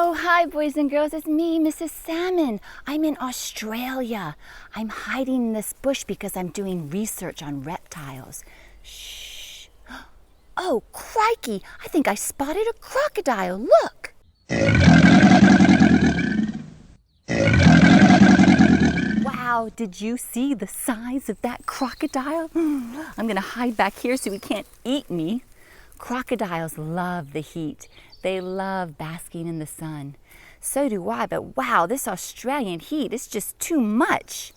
Oh, hi, boys and girls. It's me, Mrs. Salmon. I'm in Australia. I'm hiding in this bush because I'm doing research on reptiles. Shh. Oh, crikey. I think I spotted a crocodile. Look. Wow, did you see the size of that crocodile? I'm going to hide back here so he can't eat me. Crocodiles love the heat. They love basking in the sun. So do I, but wow, this Australian heat is just too much.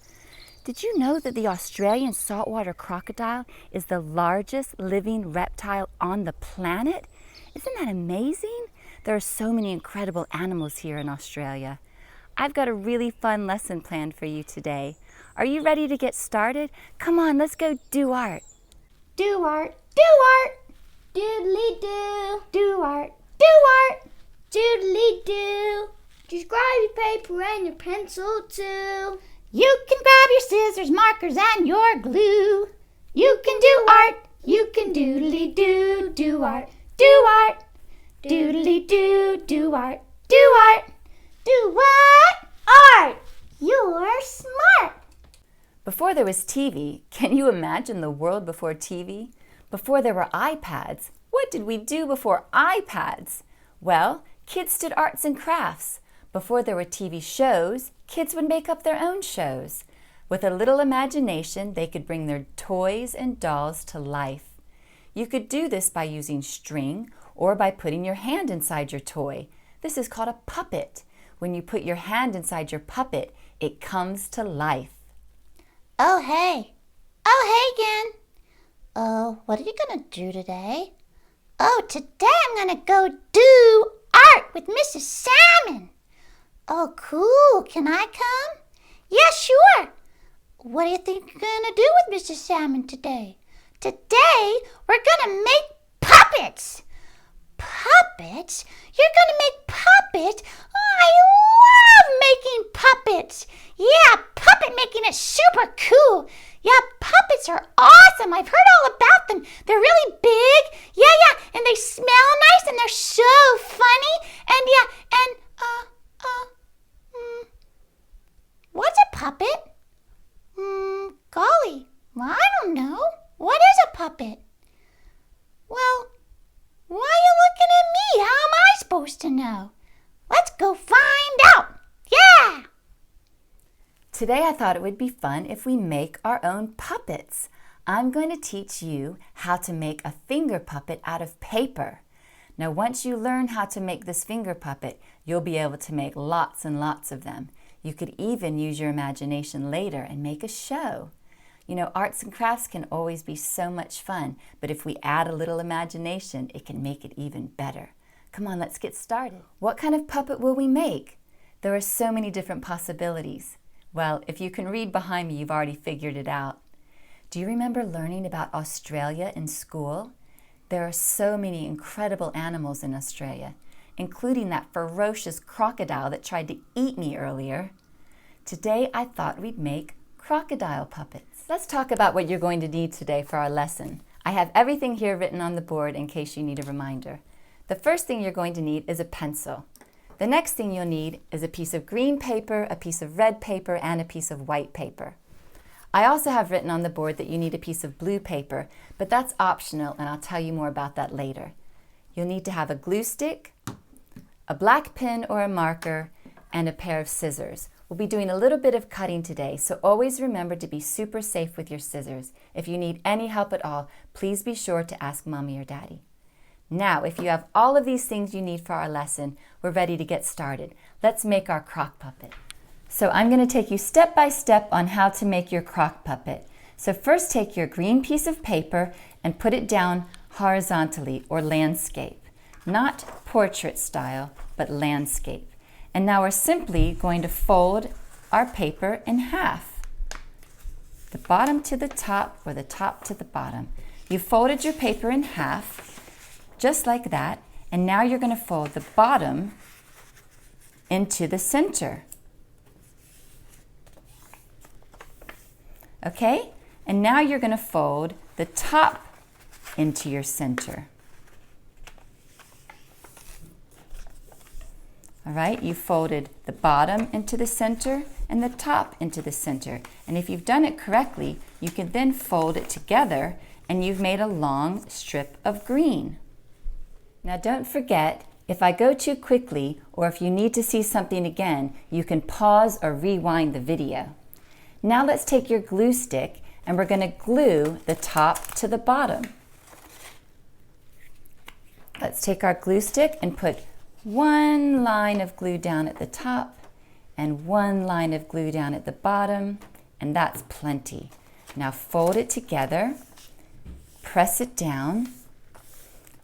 Did you know that the Australian saltwater crocodile is the largest living reptile on the planet? Isn't that amazing? There are so many incredible animals here in Australia. I've got a really fun lesson planned for you today. Are you ready to get started? Come on, let's go do art. Do art, do art, doodly-doo. Do art, do art, doodly-doo. Just grab your paper and your pencil too. You can grab your scissors, markers, and your glue. You can do art, you can doodly-doo. Do art, doodly-doo. Do art, do art. Do what? Art! You're smart! Before there was TV, can you imagine the world before TV? Before there were iPads, what did we do before iPads? Well, kids did arts and crafts. Before there were TV shows, kids would make up their own shows. With a little imagination, they could bring their toys and dolls to life. You could do this by using string or by putting your hand inside your toy. This is called a puppet. When you put your hand inside your puppet, it comes to life. Oh, hey. Oh, hey again. Oh, what are you going to do today? Oh, today I'm going to go do art with Mrs. Salmon. Oh, cool. Can I come? Yeah, sure. What do you think you're going to do with Mrs. Salmon today? Today, we're going to make puppets. Puppets? You're going to make puppets? Oh, I love making puppets. Yeah, puppet making is super cool. Yeah, puppets are awesome. I've heard all about them. They're really big. Yeah, and they smell nice and they're so funny. And what's a puppet? Golly, well, I don't know. What is a puppet? Well, why are you looking at me? How am I supposed to know? Let's go find out. Yeah! Today I thought it would be fun if we make our own puppets. I'm going to teach you how to make a finger puppet out of paper. Now once you learn how to make this finger puppet, you'll be able to make lots and lots of them. You could even use your imagination later and make a show. You know, arts and crafts can always be so much fun, but if we add a little imagination, it can make it even better. Come on, let's get started. What kind of puppet will we make? There are so many different possibilities. Well, if you can read behind me, you've already figured it out. Do you remember learning about Australia in school? There are so many incredible animals in Australia, including that ferocious crocodile that tried to eat me earlier. Today, I thought we'd make crocodile puppets. Let's talk about what you're going to need today for our lesson. I have everything here written on the board in case you need a reminder. The first thing you're going to need is a pencil. The next thing you'll need is a piece of green paper, a piece of red paper, and a piece of white paper. I also have written on the board that you need a piece of blue paper, but that's optional and I'll tell you more about that later. You'll need to have a glue stick, a black pen or a marker, and a pair of scissors. We'll be doing a little bit of cutting today, so always remember to be super safe with your scissors. If you need any help at all, please be sure to ask Mommy or Daddy. Now, if you have all of these things you need for our lesson, we're ready to get started. Let's make our croc puppet. So I'm going to take you step by step on how to make your croc puppet. So first take your green piece of paper and put it down horizontally or landscape. Not portrait style, but landscape. And now we're simply going to fold our paper in half. The bottom to the top or the top to the bottom. You folded your paper in half, just like that, and now you're going to fold the bottom into the center. Okay? And now you're going to fold the top into your center. All right, you folded the bottom into the center and the top into the center. And if you've done it correctly, you can then fold it together and you've made a long strip of green. Now don't forget, if I go too quickly or if you need to see something again, you can pause or rewind the video. Now let's take your glue stick and we're going to glue the top to the bottom. Let's take our glue stick and put one line of glue down at the top and one line of glue down at the bottom, and that's plenty. Now fold it together, press it down,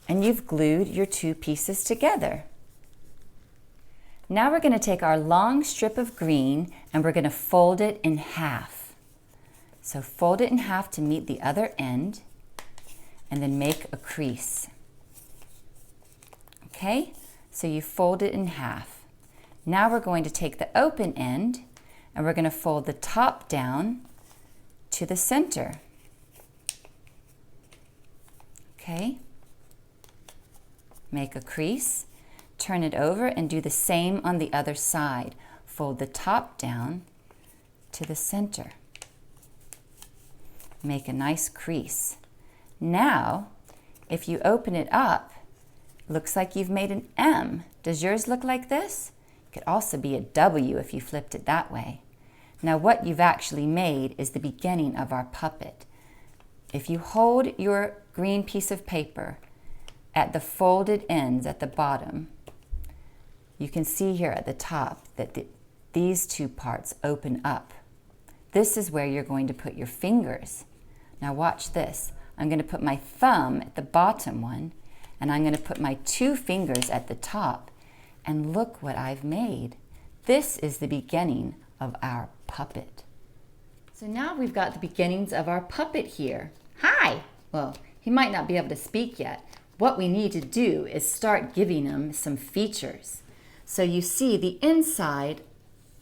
and you've glued your two pieces together. Now we're going to take our long strip of green and we're going to fold it in half. So fold it in half to meet the other end and then make a crease. Okay? So you fold it in half. Now we're going to take the open end and we're going to fold the top down to the center. Okay? Make a crease, turn it over and do the same on the other side. Fold the top down to the center. Make a nice crease. Now, if you open it up, looks like you've made an M. Does yours look like this? It could also be a W if you flipped it that way. Now what you've actually made is the beginning of our puppet. If you hold your green piece of paper at the folded ends at the bottom, you can see here at the top that these two parts open up. This is where you're going to put your fingers. Now watch this. I'm going to put my thumb at the bottom one, and I'm going to put my two fingers at the top, and look what I've made. This is the beginning of our puppet. So now we've got the beginnings of our puppet here. Hi! Well, he might not be able to speak yet. What we need to do is start giving him some features. So you see the inside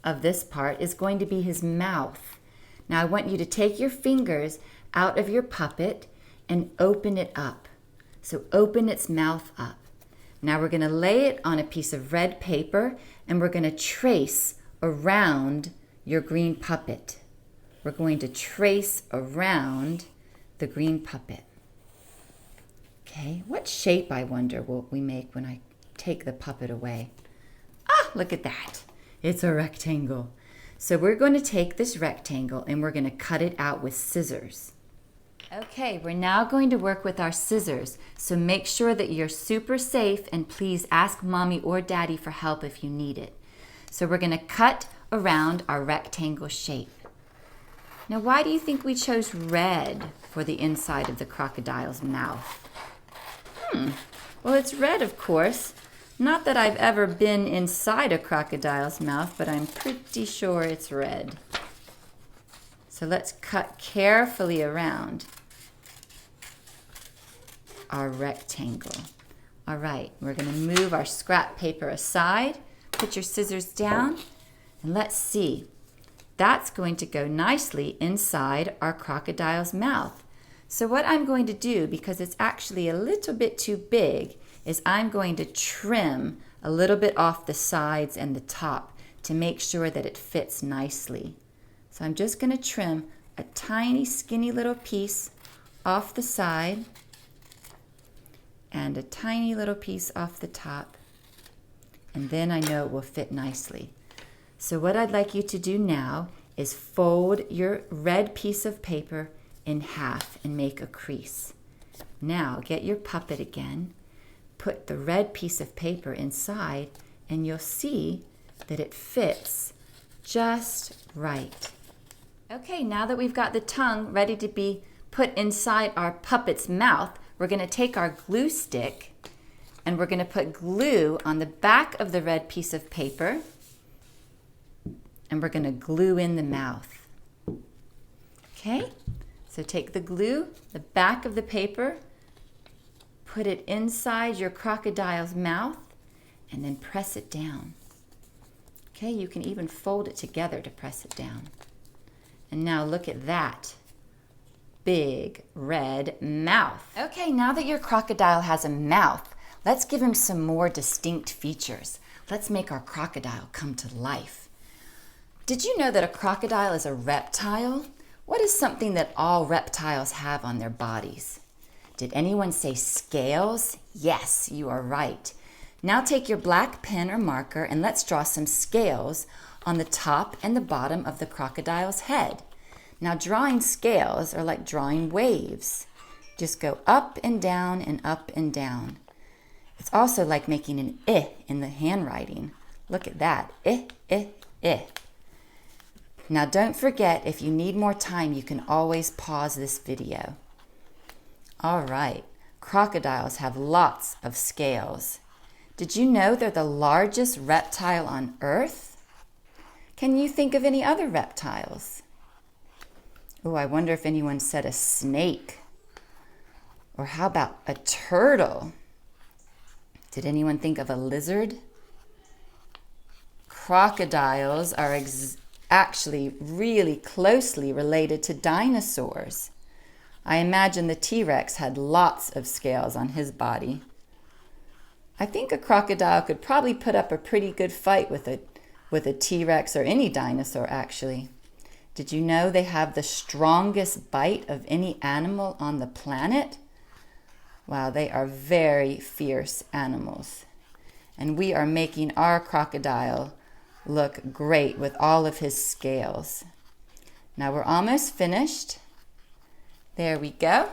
of this part is going to be his mouth. Now I want you to take your fingers out of your puppet and open it up. So open its mouth up. Now we're going to lay it on a piece of red paper and we're going to trace around your green puppet. We're going to trace around the green puppet. Okay, what shape, I wonder, will we make when I take the puppet away? Ah, look at that. It's a rectangle. So we're going to take this rectangle and we're going to cut it out with scissors. Okay, we're now going to work with our scissors, so make sure that you're super safe and please ask mommy or daddy for help if you need it. So we're going to cut around our rectangle shape. Now why do you think we chose red for the inside of the crocodile's mouth? Well, it's red, of course. Not that I've ever been inside a crocodile's mouth, but I'm pretty sure it's red. So let's cut carefully around our rectangle. All right, we're going to move our scrap paper aside, put your scissors down, and let's see. That's going to go nicely inside our crocodile's mouth. So what I'm going to do, because it's actually a little bit too big, is I'm going to trim a little bit off the sides and the top to make sure that it fits nicely. So I'm just going to trim a tiny skinny little piece off the side and a tiny little piece off the top, and then I know it will fit nicely. So what I'd like you to do now is fold your red piece of paper in half and make a crease. Now get your puppet again, put the red piece of paper inside, and you'll see that it fits just right. Okay, now that we've got the tongue ready to be put inside our puppet's mouth, we're going to take our glue stick and we're going to put glue on the back of the red piece of paper, and we're going to glue in the mouth. Okay, so take the glue, the back of the paper, put it inside your crocodile's mouth, and then press it down. Okay, you can even fold it together to press it down. And now look at that big red mouth. Okay, now that your crocodile has a mouth, Let's give him some more distinct features. Let's make our crocodile come to life. Did you know that a crocodile is a reptile? What is something that all reptiles have on their bodies? Did anyone say scales? Yes, you are right. Now take your black pen or marker and let's draw some scales on the top and the bottom of the crocodile's head. Now drawing scales are like drawing waves. Just go up and down and up and down. It's also like making an I in the handwriting. Look at that. I, I, I. Now don't forget, if you need more time, you can always pause this video. All right, crocodiles have lots of scales. Did you know they're the largest reptile on Earth? Can you think of any other reptiles? Oh, I wonder if anyone said a snake. Or how about a turtle? Did anyone think of a lizard? Crocodiles are actually really closely related to dinosaurs. I imagine the T-Rex had lots of scales on his body. I think a crocodile could probably put up a pretty good fight with a T-Rex or any dinosaur, actually. Did you know they have the strongest bite of any animal on the planet? Wow, they are very fierce animals. And we are making our crocodile look great with all of his scales. Now we're almost finished. There we go.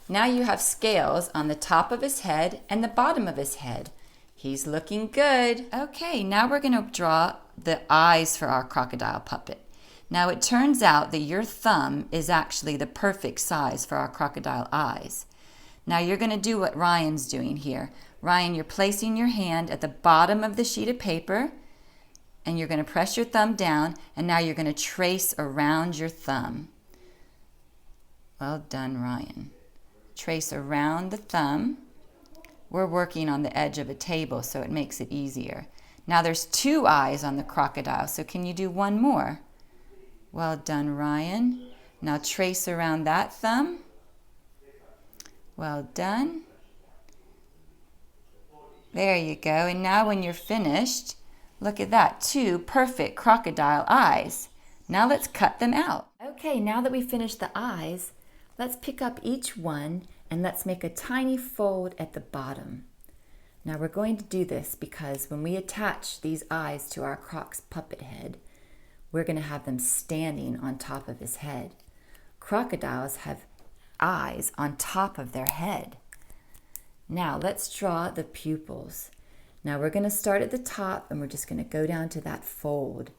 Now you have scales on the top of his head and the bottom of his head. He's looking good. Okay, now we're going to draw the eyes for our crocodile puppet. Now it turns out that your thumb is actually the perfect size for our crocodile eyes. Now you're going to do what Ryan's doing here. Ryan, you're placing your hand at the bottom of the sheet of paper and you're going to press your thumb down, and now you're going to trace around your thumb. Well done, Ryan. Trace around the thumb. We're working on the edge of a table, so it makes it easier. Now there's 2 eyes on the crocodile, so can you do one more? Well done, Ryan. Now trace around that thumb. Well done. There you go. And now when you're finished, look at that, 2 perfect crocodile eyes. Now let's cut them out. Okay, now that we've finished the eyes, let's pick up each one and let's make a tiny fold at the bottom. Now we're going to do this because when we attach these eyes to our croc's puppet head, we're going to have them standing on top of his head. Crocodiles have eyes on top of their head. Now let's draw the pupils. Now we're going to start at the top and we're just going to go down to that fold.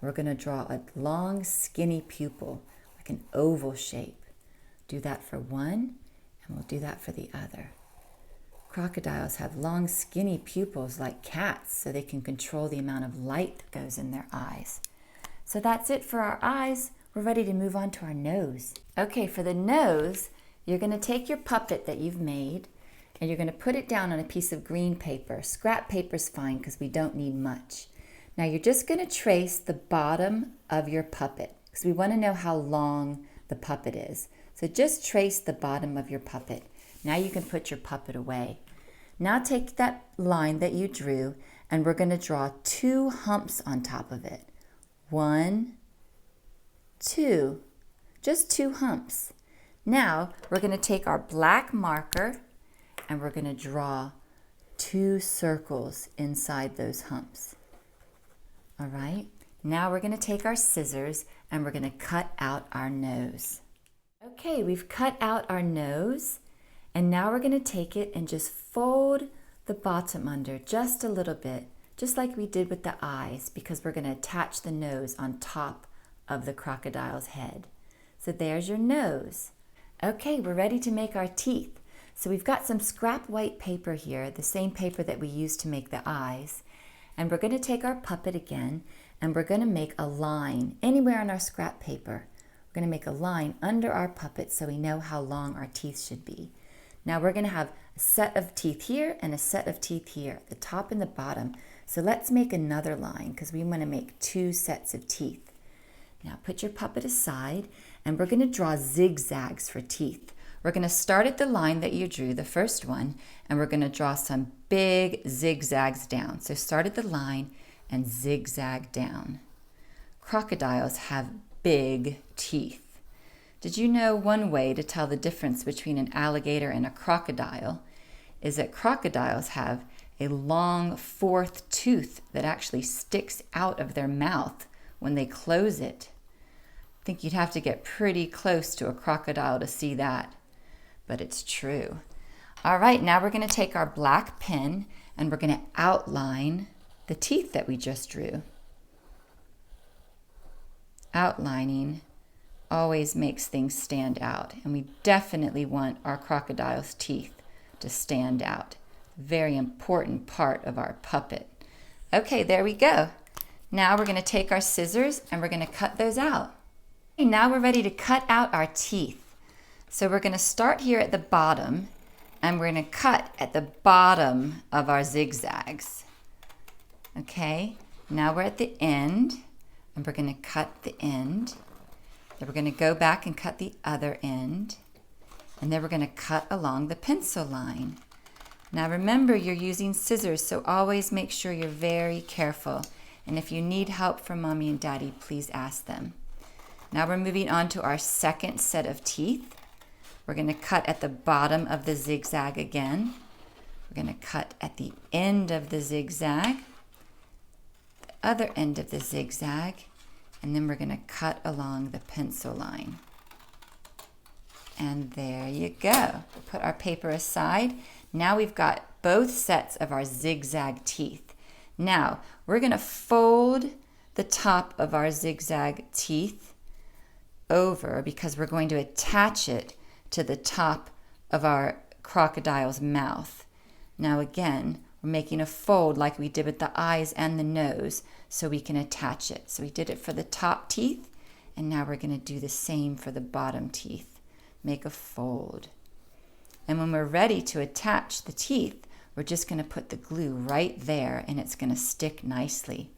We're going to draw a long skinny pupil, like an oval shape. Do that for one and we'll do that for the other. Crocodiles have long skinny pupils like cats, so they can control the amount of light that goes in their eyes. So that's it for our eyes. We're ready to move on to our nose. Okay, for the nose, you're going to take your puppet that you've made and you're going to put it down on a piece of green paper. Scrap paper's fine because we don't need much. Now you're just going to trace the bottom of your puppet because we want to know how long the puppet is. So just trace the bottom of your puppet. Now you can put your puppet away. Now take that line that you drew and we're going to draw 2 humps on top of it. 1, 2, just 2 humps. Now we're going to take our black marker and we're going to draw 2 circles inside those humps. All right, now we're going to take our scissors and we're going to cut out our nose. Okay, we've cut out our nose and now we're going to take it and just fold the bottom under just a little bit, just like we did with the eyes, because we're going to attach the nose on top of the crocodile's head. So there's your nose. Okay, we're ready to make our teeth. So we've got some scrap white paper here, the same paper that we used to make the eyes. And we're going to take our puppet again and we're going to make a line anywhere on our scrap paper. We're going to make a line under our puppet so we know how long our teeth should be. Now we're going to have a set of teeth here and a set of teeth here, the top and the bottom. So let's make another line because we want to make 2 sets of teeth. Now put your puppet aside and we're going to draw zigzags for teeth. We're going to start at the line that you drew, the first one, and we're going to draw some big zigzags down. So start at the line and zigzag down. Crocodiles have big teeth. Did you know one way to tell the difference between an alligator and a crocodile is that crocodiles have a long fourth tooth that actually sticks out of their mouth when they close it. I think you'd have to get pretty close to a crocodile to see that, but it's true. All right, now we're going to take our black pen and we're going to outline the teeth that we just drew. Outlining always makes things stand out, and we definitely want our crocodile's teeth to stand out. Very important part of our puppet. Okay, there we go. Now we're going to take our scissors and we're going to cut those out. Okay, now we're ready to cut out our teeth. So we're going to start here at the bottom and we're going to cut at the bottom of our zigzags. Okay, now we're at the end and we're going to cut the end. Then we're going to go back and cut the other end. And then we're going to cut along the pencil line. Now remember, you're using scissors, so always make sure you're very careful. And if you need help from Mommy and Daddy, please ask them. Now we're moving on to our second set of teeth. We're going to cut at the bottom of the zigzag again. We're going to cut at the end of the zigzag, the other end of the zigzag, and then we're going to cut along the pencil line. And there you go. Put our paper aside. Now we've got both sets of our zigzag teeth. Now we're going to fold the top of our zigzag teeth over because we're going to attach it to the top of our crocodile's mouth. Now again, we're making a fold like we did with the eyes and the nose so we can attach it. So we did it for the top teeth, and now we're going to do the same for the bottom teeth. Make a fold. And when we're ready to attach the teeth, we're just going to put the glue right there and it's going to stick nicely.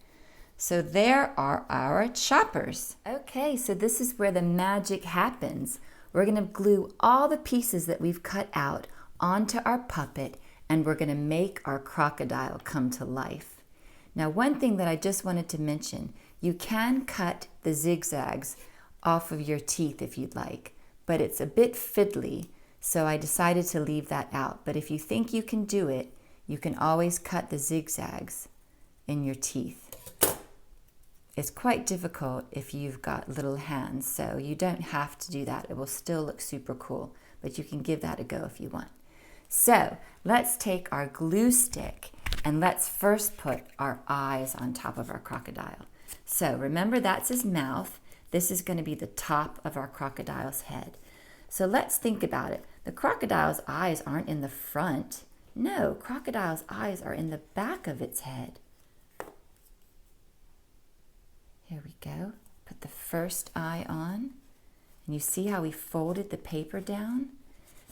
So there are our choppers. Okay, so this is where the magic happens. We're going to glue all the pieces that we've cut out onto our puppet and we're going to make our crocodile come to life. Now, one thing that I just wanted to mention, you can cut the zigzags off of your teeth if you'd like, but it's a bit fiddly, so I decided to leave that out. But if you think you can do it, you can always cut the zigzags in your teeth. It's quite difficult if you've got little hands, so you don't have to do that. It will still look super cool, but you can give that a go if you want. So let's take our glue stick and let's first put our eyes on top of our crocodile. So remember, that's his mouth. This is going to be the top of our crocodile's head. So let's think about it. The crocodile's eyes aren't in the front. No, crocodile's eyes are in the back of its head. Here we go. Put the first eye on. And you see how we folded the paper down?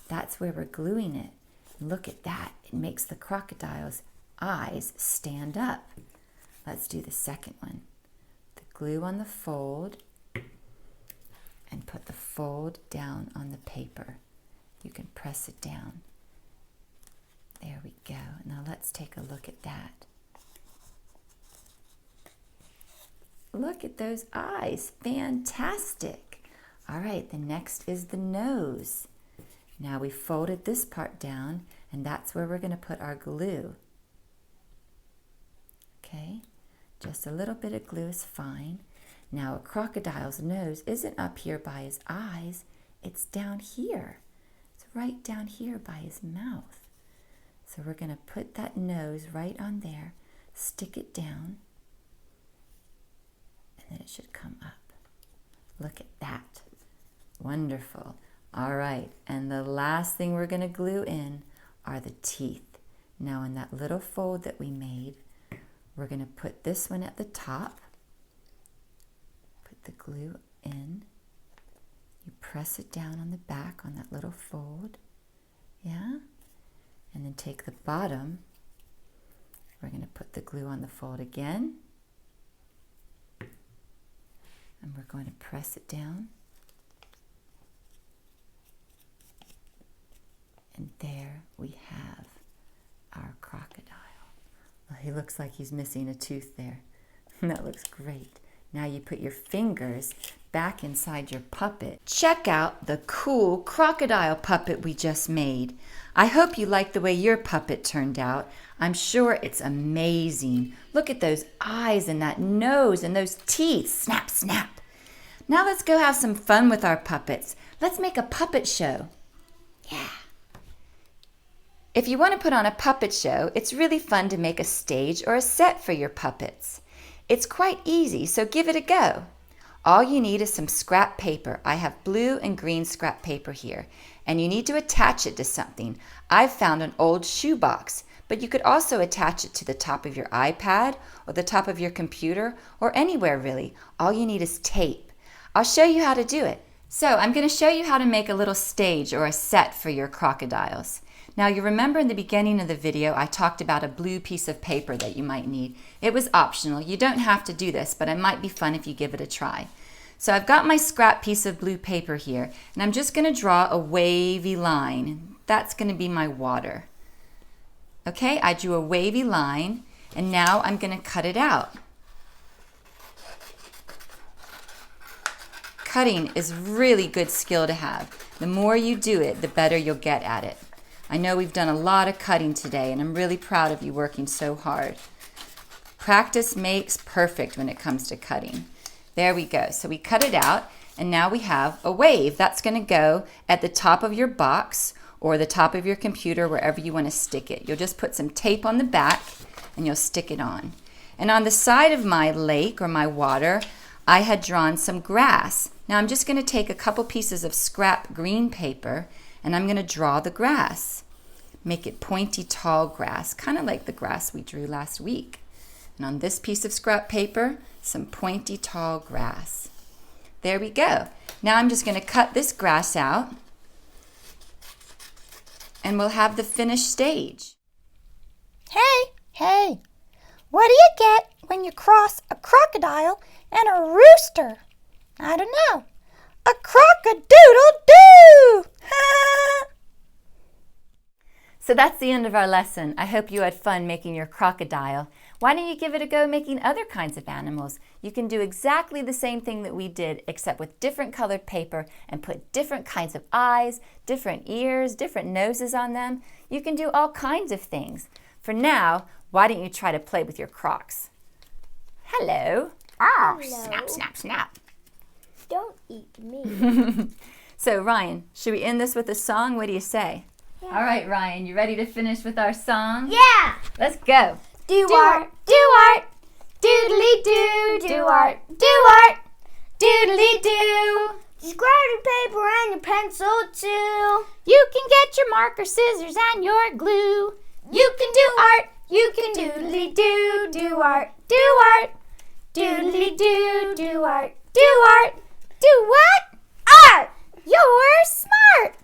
That's where we're gluing it. Look at that. It makes the crocodile's eyes stand up. Let's do the second one. The glue on the fold and put the fold down on the paper. You can press it down. There we go. Now let's take a look at that. Look at those eyes. Fantastic. All right, the next is the nose. Now we folded this part down, and that's where we're going to put our glue. Okay, just a little bit of glue is fine. Now a crocodile's nose isn't up here by his eyes, it's down here. It's right down here by his mouth. So we're going to put that nose right on there, stick it down, and then it should come up. Look at that. Wonderful. All right, and the last thing we're going to glue in are the teeth. Now in that little fold that we made, we're going to put this one at the top. Put the glue in. You press it down on the back on that little fold. Yeah? And then take the bottom. We're going to put the glue on the fold again. And we're going to press it down. there we have our crocodile. Well, he looks like he's missing a tooth there. That looks great. Now you put your fingers back inside your puppet. Check out the cool crocodile puppet we just made. I hope you like the way your puppet turned out. I'm sure it's amazing. Look at those eyes and that nose and those teeth. Snap, snap. Now let's go have some fun with our puppets. Let's make a puppet show. Yeah. If you want to put on a puppet show, it's really fun to make a stage or a set for your puppets. It's quite easy, so give it a go. All you need is some scrap paper. I have blue and green scrap paper here, and you need to attach it to something. I've found an old shoebox, but you could also attach it to the top of your iPad or the top of your computer or anywhere really. All you need is tape. I'll show you how to do it. So I'm going to show you how to make a little stage or a set for your crocodiles. Now you remember in the beginning of the video I talked about a blue piece of paper that you might need. It was optional. You don't have to do this, but it might be fun if you give it a try. So I've got my scrap piece of blue paper here, and I'm just going to draw a wavy line. That's going to be my water. Okay, I drew a wavy line, and now I'm going to cut it out. Cutting is really good skill to have. The more you do it, the better you'll get at it. I know we've done a lot of cutting today, and I'm really proud of you working so hard. Practice makes perfect when it comes to cutting. There we go. So we cut it out, and now we have a wave. That's going to go at the top of your box or the top of your computer, wherever you want to stick it. You'll just put some tape on the back, and you'll stick it on. And on the side of my lake or my water, I had drawn some grass. Now I'm just going to take a couple pieces of scrap green paper, and I'm going to draw the grass. Make it pointy, tall grass, kind of like the grass we drew last week. And on this piece of scrap paper, some pointy, tall grass. There we go. Now I'm just going to cut this grass out, and we'll have the finished stage. Hey, what do you get when you cross a crocodile and a rooster? I don't know. A crock-a-doodle-doo! So that's the end of our lesson. I hope you had fun making your crocodile. Why don't you give it a go making other kinds of animals? You can do exactly the same thing that we did, except with different colored paper, and put different kinds of eyes, different ears, different noses on them. You can do all kinds of things. For now, why don't you try to play with your crocs? Hello. Oh, Hello. snap, snap, snap. Don't eat me. So Ryan, should we end this with a song? What do you say? Yeah. All right, Ryan, you ready to finish with our song? Yeah. Let's go. Do art, doodly do, do art, doodly do. Scratch paper and your pencil too. You can get your marker, scissors, and your glue. You can do art, you can doodly do art, doodly do art, Do what? art. You're smart.